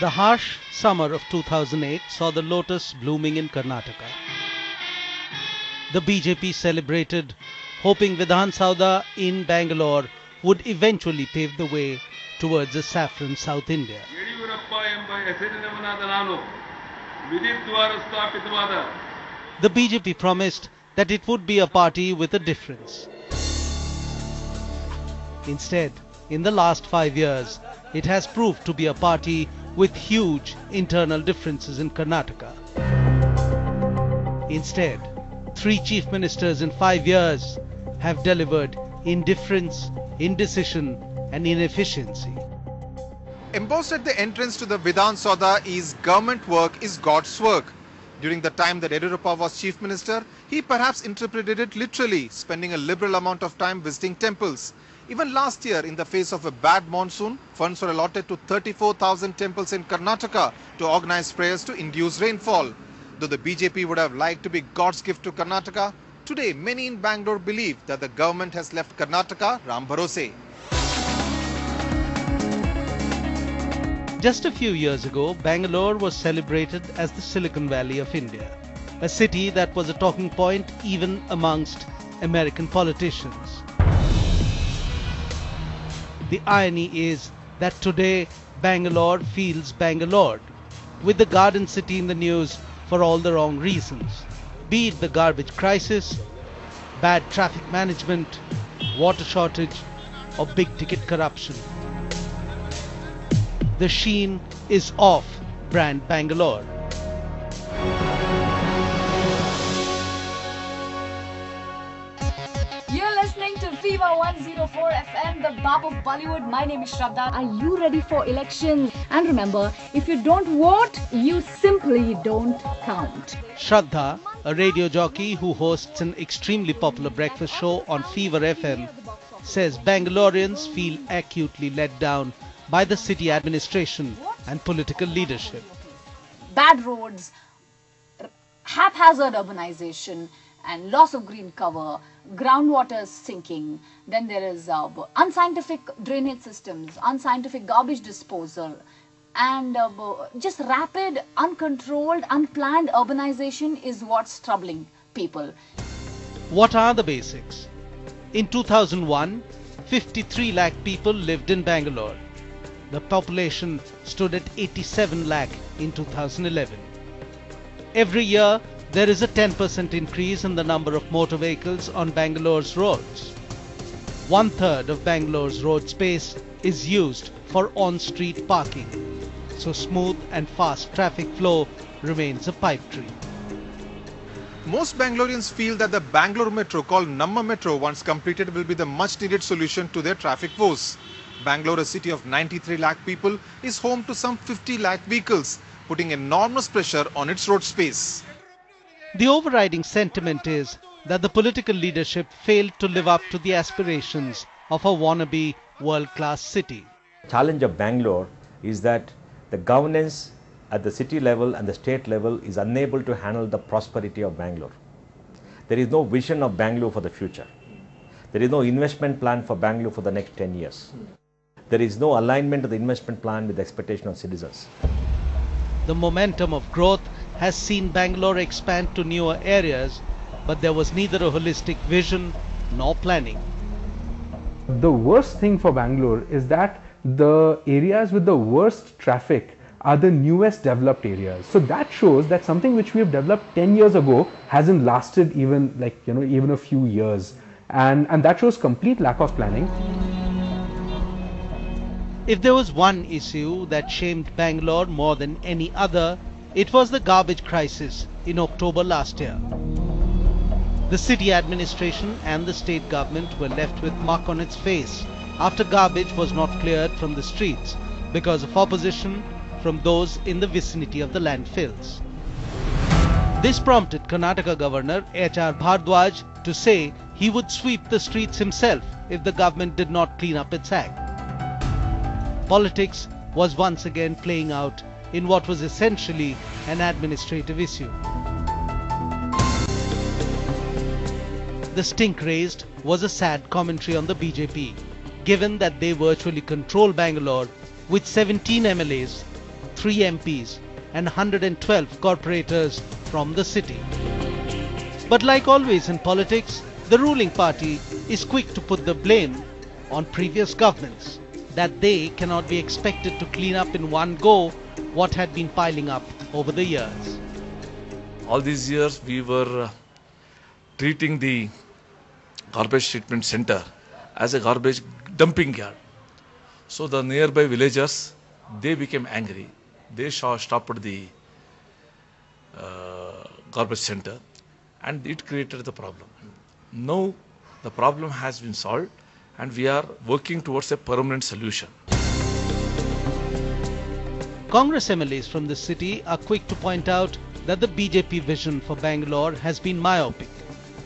The harsh summer of 2008 saw the Lotus blooming in Karnataka. The BJP celebrated, hoping Vidhan Sauda in Bangalore would eventually pave the way towards a saffron South India. The BJP promised that it would be a party with a difference. Instead, in the last 5 years, it has proved to be a party with huge internal differences in Karnataka. Instead, 3 chief ministers in 5 years have delivered indifference, indecision and inefficiency. Embossed at the entrance to the Vidhan Sauda is government work is God's work. During the time that Yediyurappa was chief minister, he perhaps interpreted it literally, spending a liberal amount of time visiting temples. Even last year, in the face of a bad monsoon, funds were allotted to 34,000 temples in Karnataka to organize prayers to induce rainfall. Though the BJP would have liked to be God's gift to Karnataka, today many in Bangalore believe that the government has left Karnataka Ram Bharose. Just a few years ago, Bangalore was celebrated as the Silicon Valley of India, a city that was a talking point even amongst American politicians. The irony is that today Bangalore feels Bangalored, with the garden city in the news for all the wrong reasons, be it the garbage crisis, bad traffic management, water shortage or big-ticket corruption. The sheen is off brand Bangalore. You're listening to Fever 104 FM, the Bab of Bollywood. My name is Shraddha. Are you ready for elections? And remember, if you don't vote, you simply don't count. Shraddha, a radio jockey who hosts an extremely popular breakfast show on Fever FM, says Bangaloreans feel acutely let down by the city administration and political leadership. Bad roads, haphazard urbanization and loss of green cover, groundwater sinking, then there is unscientific drainage systems, unscientific garbage disposal, and just rapid, uncontrolled, unplanned urbanization is what's troubling people. What are the basics? In 2001, 53 lakh people lived in Bangalore. The population stood at 87 lakh in 2011. Every year, there is a 10% increase in the number of motor vehicles on Bangalore's roads. 1/3 of Bangalore's road space is used for on-street parking, so smooth and fast traffic flow remains a pipe dream. Most Bangaloreans feel that the Bangalore Metro, called Namma Metro, once completed, will be the much-needed solution to their traffic woes. Bangalore, a city of 93 lakh people, is home to some 50 lakh vehicles, putting enormous pressure on its road space. The overriding sentiment is that the political leadership failed to live up to the aspirations of a wannabe world-class city. The challenge of Bangalore is that the governance at the city level and the state level is unable to handle the prosperity of Bangalore. There is no vision of Bangalore for the future. There is no investment plan for Bangalore for the next 10 years. There is no alignment of the investment plan with the expectation of citizens. The momentum of growth has seen Bangalore expand to newer areas, but there was neither a holistic vision nor planning. The worst thing for Bangalore is that the areas with the worst traffic are the newest developed areas. So that shows that something which we have developed 10 years ago hasn't lasted even even a few years. And that shows complete lack of planning. If there was one issue that shamed Bangalore more than any other, it was the garbage crisis in October last year. The city administration and the state government were left with muck on its face after garbage was not cleared from the streets because of opposition from those in the vicinity of the landfills. This prompted Karnataka Governor H.R. Bhardwaj to say he would sweep the streets himself if the government did not clean up its act. Politics was once again playing out in what was essentially an administrative issue. The stink raised was a sad commentary on the BJP, given that they virtually control Bangalore with 17 MLAs, 3 MPs and 112 corporators from the city. But like always in politics, the ruling party is quick to put the blame on previous governments, that they cannot be expected to clean up in one go what had been piling up over the years. All these years we were treating the garbage treatment center as a garbage dumping yard. So the nearby villagers, they became angry. They stopped the garbage center, and it created the problem. Now the problem has been solved and we are working towards a permanent solution. Congress MLAs from the city are quick to point out that the BJP vision for Bangalore has been myopic,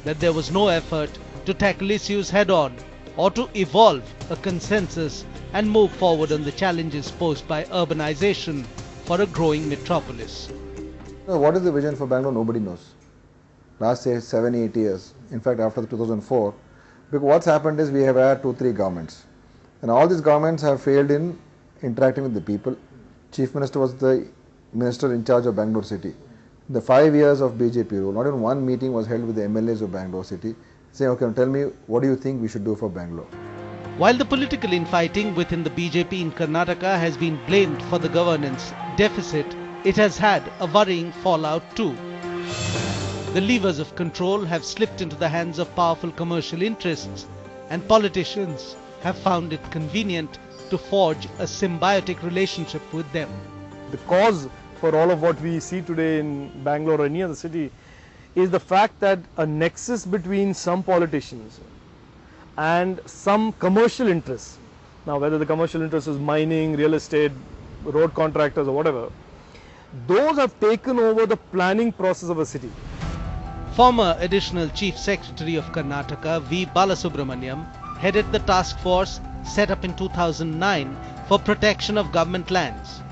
that there was no effort to tackle issues head-on or to evolve a consensus and move forward on the challenges posed by urbanization for a growing metropolis. What is the vision for Bangalore? Nobody knows. Last say 7-8 years, in fact after 2004, because what's happened is we have had 2-3 governments, and all these governments have failed in interacting with the people. Chief Minister was the minister in charge of Bangalore city. The 5 years of BJP rule, not even one meeting was held with the MLAs of Bangalore city, saying, okay, tell me, what do you think we should do for Bangalore? While the political infighting within the BJP in Karnataka has been blamed for the governance deficit, it has had a worrying fallout too. The levers of control have slipped into the hands of powerful commercial interests, and politicians have found it convenient to forge a symbiotic relationship with them. The cause for all of what we see today in Bangalore or any other city is the fact that a nexus between some politicians and some commercial interests, now whether the commercial interest is mining, real estate, road contractors or whatever, those have taken over the planning process of a city. Former Additional Chief Secretary of Karnataka V. Balasubramaniam headed the task force set up in 2009 for protection of government lands.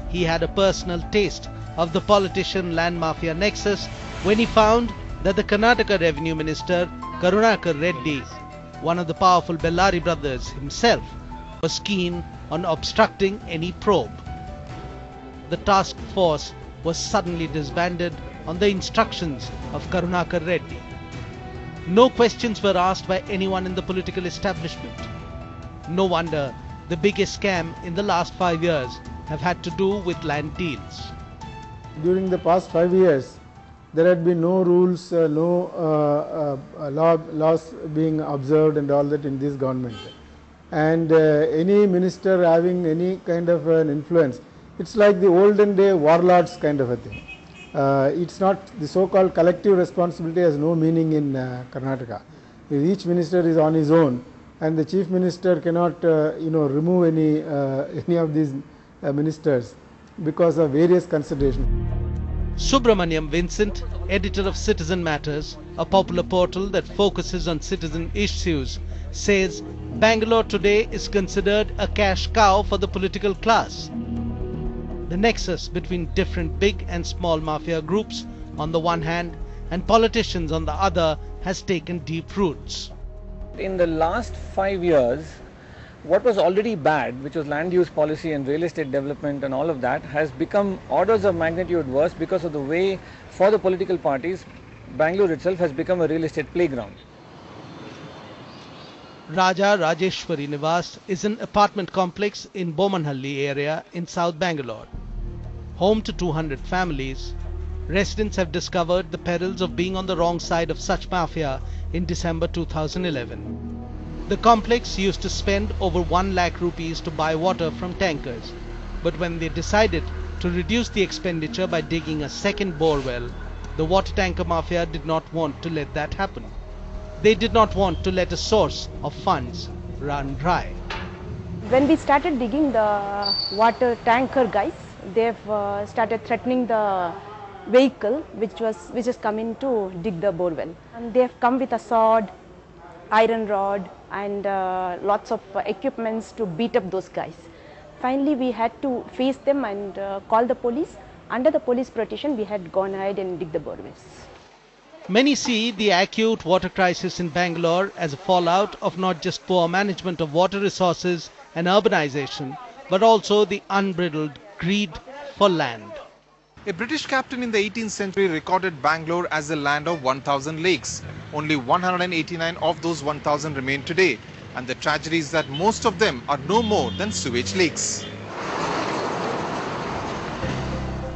He had a personal taste of the politician-land mafia nexus when he found that the Karnataka Revenue Minister Karnataka Reddy, one of the powerful Bellari brothers himself, was keen on obstructing any probe. The task force was suddenly disbanded on the instructions of Karnataka Reddy. No questions were asked by anyone in the political establishment. No wonder the biggest scam in the last 5 years have had to do with land deals. During the past 5 years, there had been no rules, laws being observed and all that in this government. And any minister having any kind of an influence, it's like the olden day warlords kind of a thing. It's not, the so-called collective responsibility has no meaning in Karnataka. Each minister is on his own, and the chief minister cannot remove any of these ministers because of various considerations. Subramaniam Vincent, editor of Citizen Matters, a popular portal that focuses on citizen issues, says Bangalore today is considered a cash cow for the political class. The nexus between different big and small mafia groups on the one hand and politicians on the other has taken deep roots. In the last 5 years, what was already bad, which was land use policy and real estate development and all of that, has become orders of magnitude worse because of the way, for the political parties, Bangalore itself has become a real estate playground. Raja Rajeshwari Nivas is an apartment complex in Bomanhalli area in South Bangalore. Home to 200 families, residents have discovered the perils of being on the wrong side of such mafia in December 2011. The complex used to spend over 1 lakh rupees to buy water from tankers, but when they decided to reduce the expenditure by digging a second borewell, the water tanker mafia did not want to let that happen. They did not want to let a source of funds run dry. When we started digging, the water tanker guys, they've started threatening the vehicle which is coming to dig the borewell. And they've come with a sword, iron rod and lots of equipments to beat up those guys. Finally, we had to face them and call the police. Under the police protection, we had gone ahead and dig the borewells. Many see the acute water crisis in Bangalore as a fallout of not just poor management of water resources and urbanization, but also the unbridled greed for land. A British captain in the 18th century recorded Bangalore as a land of 1,000 lakes. Only 189 of those 1,000 remain today, and the tragedy is that most of them are no more than sewage lakes.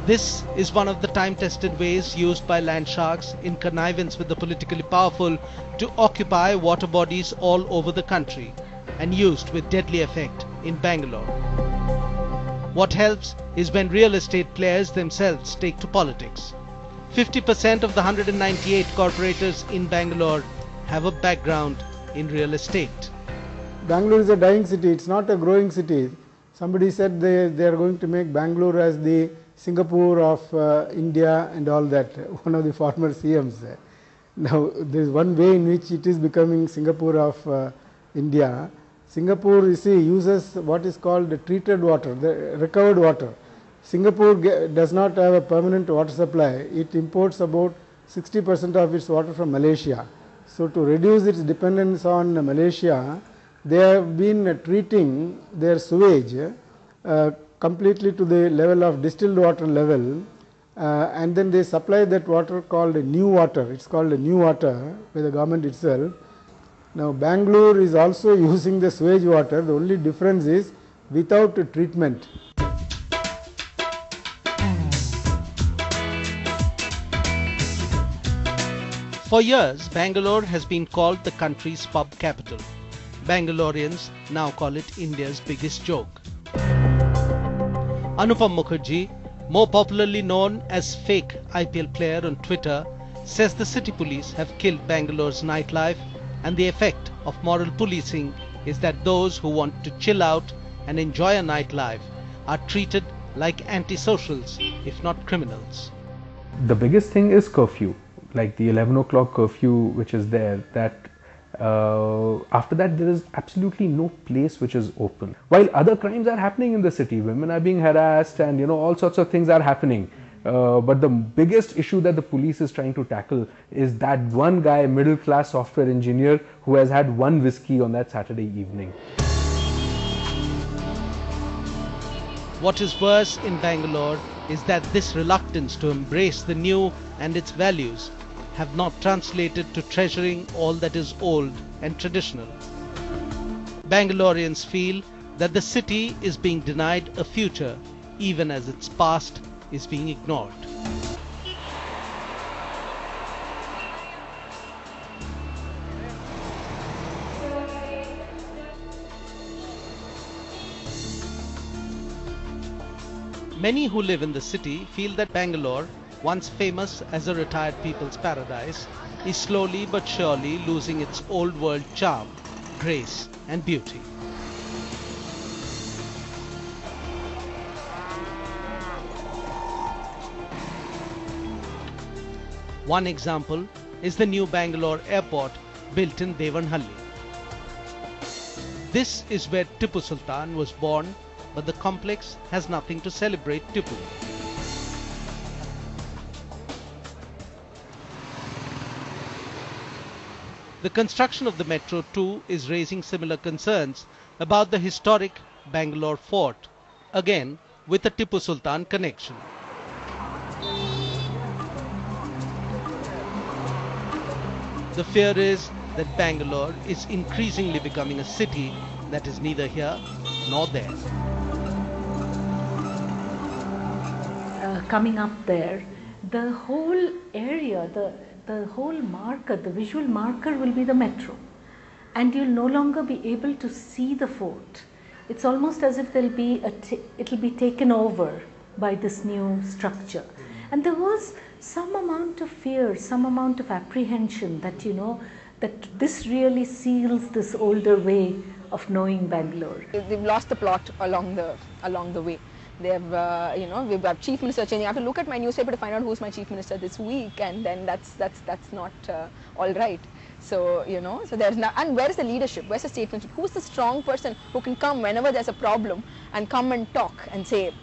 This is one of the time-tested ways used by land sharks in connivance with the politically powerful to occupy water bodies all over the country, and used with deadly effect in Bangalore. What helps is when real estate players themselves take to politics. 50% of the 198 corporators in Bangalore have a background in real estate. Bangalore is a dying city, it's not a growing city. Somebody said they are going to make Bangalore as the Singapore of India and all that, one of the former CMs. Now, there is one way in which it is becoming Singapore of India. Singapore, you see, uses what is called treated water, the recovered water. Singapore does not have a permanent water supply. It imports about 60% of its water from Malaysia. So, to reduce its dependence on Malaysia, they have been treating their sewage completely to the level of distilled water level, and then they supply that water called new water. It is called new water by the government itself. Now, Bangalore is also using the sewage water. The only difference is without treatment. For years, Bangalore has been called the country's pub capital. Bangaloreans now call it India's biggest joke. Anupam Mukherjee, more popularly known as fake IPL player on Twitter, says the city police have killed Bangalore's nightlife, and the effect of moral policing is that those who want to chill out and enjoy a nightlife are treated like antisocials, if not criminals. The biggest thing is curfew, like the 11 o'clock curfew which is there, that after that there is absolutely no place which is open. While other crimes are happening in the city, women are being harassed and all sorts of things are happening. But the biggest issue that the police is trying to tackle is that one guy, middle class software engineer, who has had one whiskey on that Saturday evening. What is worse in Bangalore is that this reluctance to embrace the new and its values have not translated to treasuring all that is old and traditional. Bangaloreans feel that the city is being denied a future even as its past is being ignored. Many who live in the city feel that Bangalore, once famous as a retired people's paradise, is slowly but surely losing its old world charm, grace and beauty. One example is the new Bangalore airport built in Devanhalli. This is where Tipu Sultan was born, but the complex has nothing to celebrate Tipu. The construction of the metro too is raising similar concerns about the historic Bangalore fort, again with a Tipu Sultan connection. The fear is that Bangalore is increasingly becoming a city that is neither here nor there. Coming up there, the whole area, the whole marker, the visual marker will be the metro, and you'll no longer be able to see the fort. It's almost as if it'll be taken over by this new structure. And there was some amount of fear, some amount of apprehension that that this really seals this older way of knowing Bangalore. They've lost the plot along the way. They've, we've got chief minister changing. I have to look at my newspaper to find out who's my chief minister this week, and then that's not all right. So so there's not. And where is the leadership? Where's the statesmanship? Who's the strong person who can come whenever there's a problem and come and talk and say,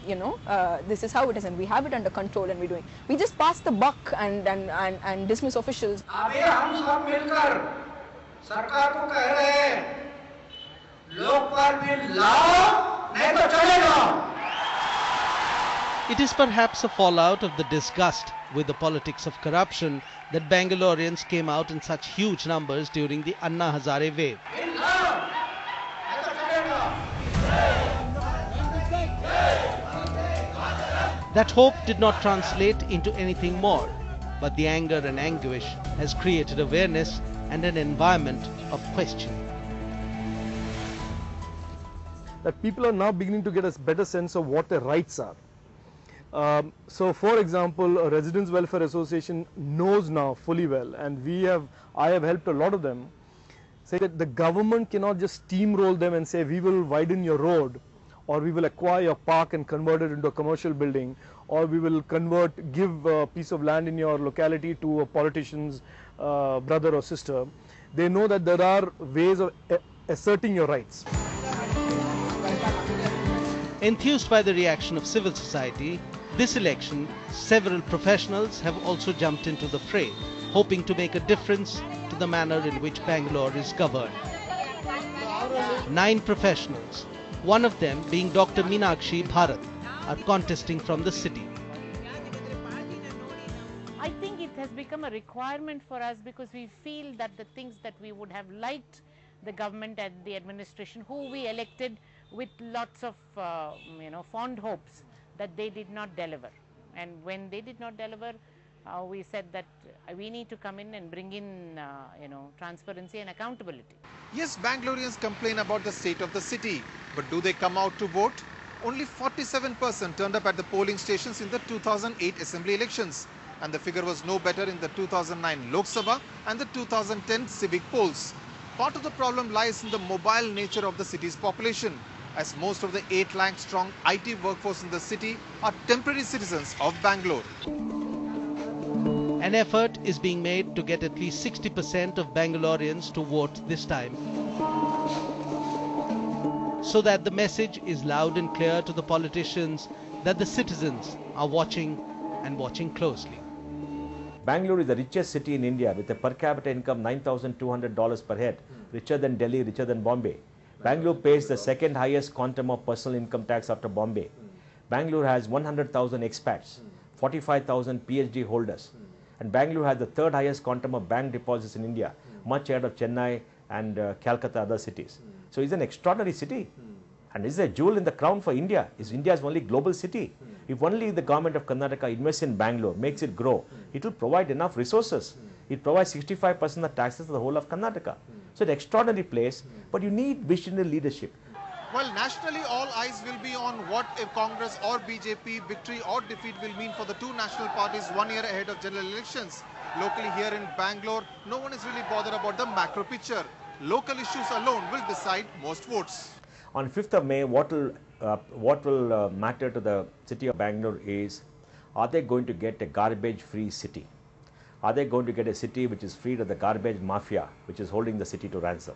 this is how it is, and we have it under control, and we're doing. We just pass the buck and dismiss officials. अभी हम सब मिलकर सरकार को कह रहे हैं, Lokpal bill लाओ, नहीं तो चलेगा. It is perhaps a fallout of the disgust with the politics of corruption that Bangaloreans came out in such huge numbers during the Anna Hazare wave. That hope did not translate into anything more, but the anger and anguish has created awareness and an environment of questioning. That people are now beginning to get a better sense of what their rights are. So for example, a Residents Welfare Association knows now fully well, and I have helped a lot of them, say that the government cannot just steamroll them and say we will widen your road, or we will acquire your park and convert it into a commercial building, or we will give a piece of land in your locality to a politician's brother or sister. They know that there are ways of asserting your rights. Enthused by the reaction of civil society, this election, several professionals have also jumped into the fray, hoping to make a difference to the manner in which Bangalore is governed. 9 professionals, one of them being Dr. Meenakshi Bharat, are contesting from the city. I think it has become a requirement for us because we feel that the things that we would have liked the government and the administration, who we elected with lots of fond hopes, that they did not deliver. And when they did not deliver, we said that we need to come in and bring in transparency and accountability. Yes, Bangaloreans complain about the state of the city, but do they come out to vote? Only 47% turned up at the polling stations in the 2008 assembly elections, and the figure was no better in the 2009 Lok Sabha and the 2010 civic polls. Part of the problem lies in the mobile nature of the city's population, as most of the 8 lakh strong IT workforce in the city are temporary citizens of Bangalore. An effort is being made to get at least 60% of Bangaloreans to vote this time, so that the message is loud and clear to the politicians that the citizens are watching and watching closely. Bangalore is the richest city in India with a per capita income $9,200 per head, richer than Delhi, richer than Bombay. Bangalore pays the second highest quantum of personal income tax after Bombay. Bangalore has 100,000 expats, 45,000 PhD holders, and Bangalore has the third highest quantum of bank deposits in India, much ahead of Chennai and Calcutta, other cities. So it's an extraordinary city, and it's a jewel in the crown for India. It's India's only global city. If only the government of Karnataka invests in Bangalore, makes it grow, it will provide enough resources. It provides 65% of the taxes to the whole of Karnataka. So it's an extraordinary place, but you need visionary leadership. Well, nationally, all eyes will be on what a Congress or BJP victory or defeat will mean for the two national parties 1 year ahead of general elections. Locally here in Bangalore, no one is really bothered about the macro picture. Local issues alone will decide most votes. On 5th of May, what will matter to the city of Bangalore is, are they going to get a garbage-free city? Are they going to get a city which is free of the garbage mafia, which is holding the city to ransom?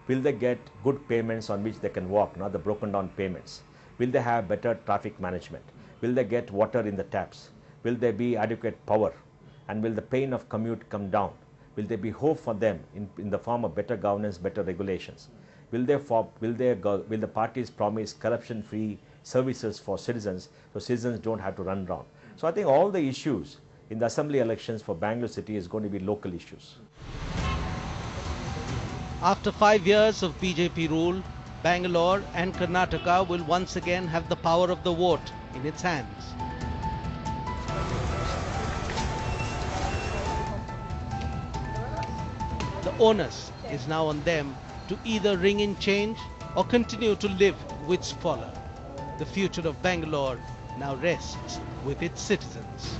Will they get good payments on which they can walk, not the broken down payments? Will they have better traffic management? Will they get water in the taps? Will there be adequate power? And will the pain of commute come down? Will there be hope for them in the form of better governance, better regulations? Will the parties promise corruption-free services for citizens, so citizens don't have to run around? So I think all the issues in the assembly elections for Bangalore city is going to be local issues. After 5 years of BJP rule, Bangalore and Karnataka will once again have the power of the vote in its hands. The onus is now on them to either ring in change or continue to live with squalor. The future of Bangalore now rests with its citizens.